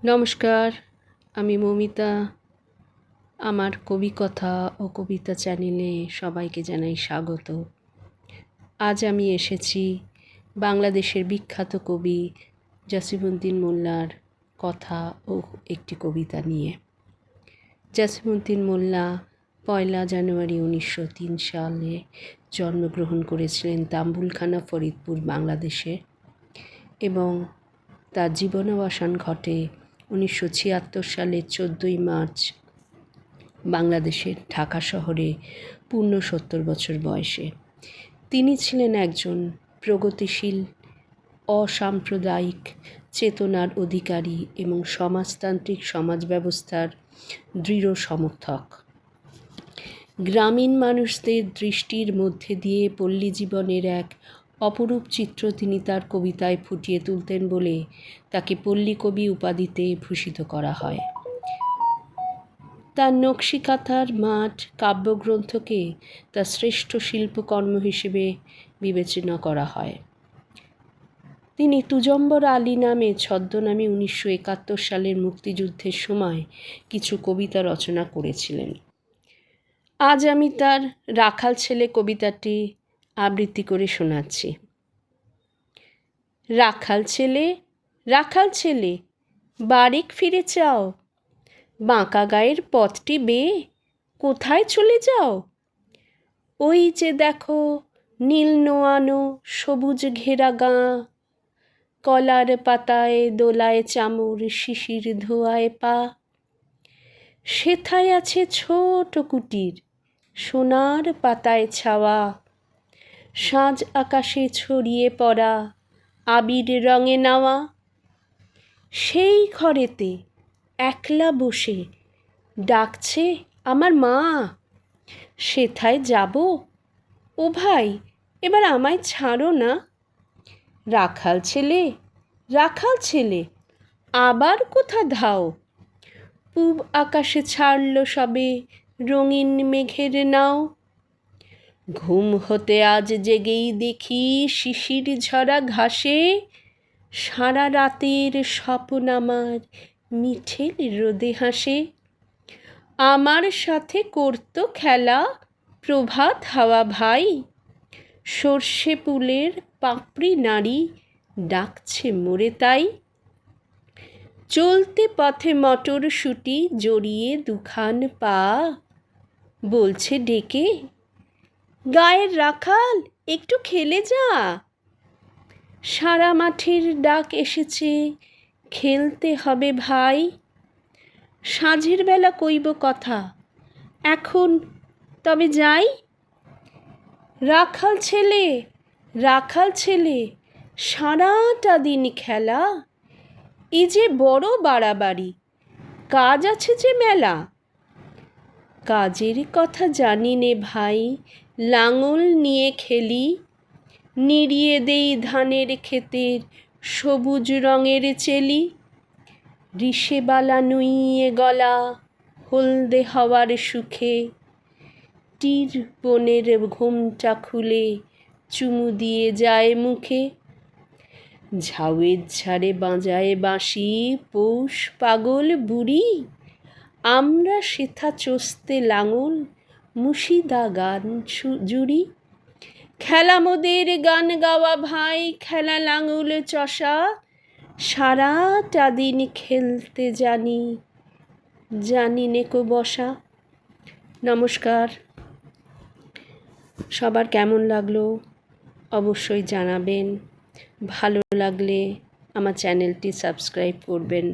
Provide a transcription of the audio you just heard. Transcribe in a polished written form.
নমস্কার, আমি মৌমিতা। আমার কবিকথা ও কবিতা চ্যানেলে সবাইকে জানাই স্বাগত। আজ আমি এসেছি বাংলাদেশের বিখ্যাত কবি জসিমউদ্দিন মোল্লার কথা ও একটি কবিতা নিয়ে। জসিমউদ্দিন মোল্লা 1 জানুয়ারি 1903 সালে জন্মগ্রহণ করেছিলেন তাম্বুলখানা, ফরিদপুর, বাংলাদেশে, এবং তার জীবনাবসান ঘটে 1976 সালের 14 মার্চ বাংলাদেশের ঢাকা শহরে পূর্ণ 70 বছর বয়সে। তিনি ছিলেন একজন প্রগতিশীল, অসাম্প্রদায়িক চেতনার অধিকারী এবং সমাজতান্ত্রিক সমাজ ব্যবস্থার দৃঢ় সমর্থক। গ্রামীণ মানুষদের দৃষ্টির মধ্যে দিয়ে পল্লী জীবনের এক অপরূপ চিত্র তিনি তার কবিতায় ফুটিয়ে তুলতেন বলে তাকে পল্লী কবি উপাধিতে ভূষিত করা হয়। তার নকশিকাঁথার মাঠ কাব্যগ্রন্থকে তার শ্রেষ্ঠ শিল্পকর্ম হিসেবে বিবেচনা করা হয়। তিনি তুজম্বর আলী নামে ছদ্মনামে 1971 সালের মুক্তিযুদ্ধের সময় কিছু কবিতা রচনা করেছিলেন। আজ আমি তার রাখাল ছেলে কবিতাটি আবৃত্তি করে শোনাচ্ছি। রাখাল ছেলে, রাখাল ছেলে, বারেক ফিরে চাও, বাঁকা গায়ের পথটি বেয়ে কোথায় চলে যাও? ওই যে দেখো নীল নোয়ানো সবুজ ঘেরা গাঁ, কলার পাতায় দোলায় চামর, শিশির ধোয়ায় পা। সেথায় আছে ছোট কুটির, সোনার পাতায় ছাওয়া, সাঁঝ আকাশে ছড়িয়ে পড়া আবির রঙে নাওয়া। সেই ঘরেতে একলা বসে ডাকছে আমার মা, সেথায় যাব? ও ভাই, এবার আমায় ছাড়ো না। রাখাল ছেলে, রাখাল ছেলে, আবার কোথা ধাও? পূব আকাশে ছাড়ল সবে রঙিন মেঘের নাও। ঘুম হতে আজ জেগেই দেখি শিশির ঝরা ঘাসে, সারা রাতের স্বপ্ন আমার মিঠেল রোদে হাসে। আমার সাথে করতো খেলা প্রভাত হাওয়া ভাই, সর্ষে ফুলের পাপড়ি নাড়ি ডাকছে মোরে তাই। চলতে পথে মটরশুঁটি জড়িয়ে দুখান পা, বলছে ডেকে গায়ের রাখাল একটু খেলে যা। সারা মাঠের ডাক এসেছে, খেলতে হবে ভাই। সাঁঝের বেলা কইব কথা, এখন তবে যাই। রাখাল ছেলে, রাখাল ছেলে, সারাটা দিন খেলা, এ যে বড় বাড়াবাড়ি, কাজ আছে যে মেলা। কাজের কথা জানি নে ভাই, লাঙল নিয়ে খেলি, নিড়িয়ে দেই ধানের ক্ষেতের সবুজ রঙের চেলি। রিসেবালা নুইয়ে গলা হলদে হওয়ার সুখে, টির বনের ঘোমটা খুলে চুমু দিয়ে যায় মুখে। ঝাউয়ের ঝাড়ে বাজায় বাঁশি পৌষ পাগল বুড়ি, আমরা সেথা চষতে লাঙল মুশিদা গান জুড়ি। খেলা মোদের গান গাওয়া ভাই, খেলা লাঙল চষা, সারাটা দিন খেলতে জানি, জানি নেকো বসা। নমস্কার, সবার কেমন লাগলো অবশ্যই জানাবেন। ভালো লাগলে আমার চ্যানেলটি সাবস্ক্রাইব করবেন।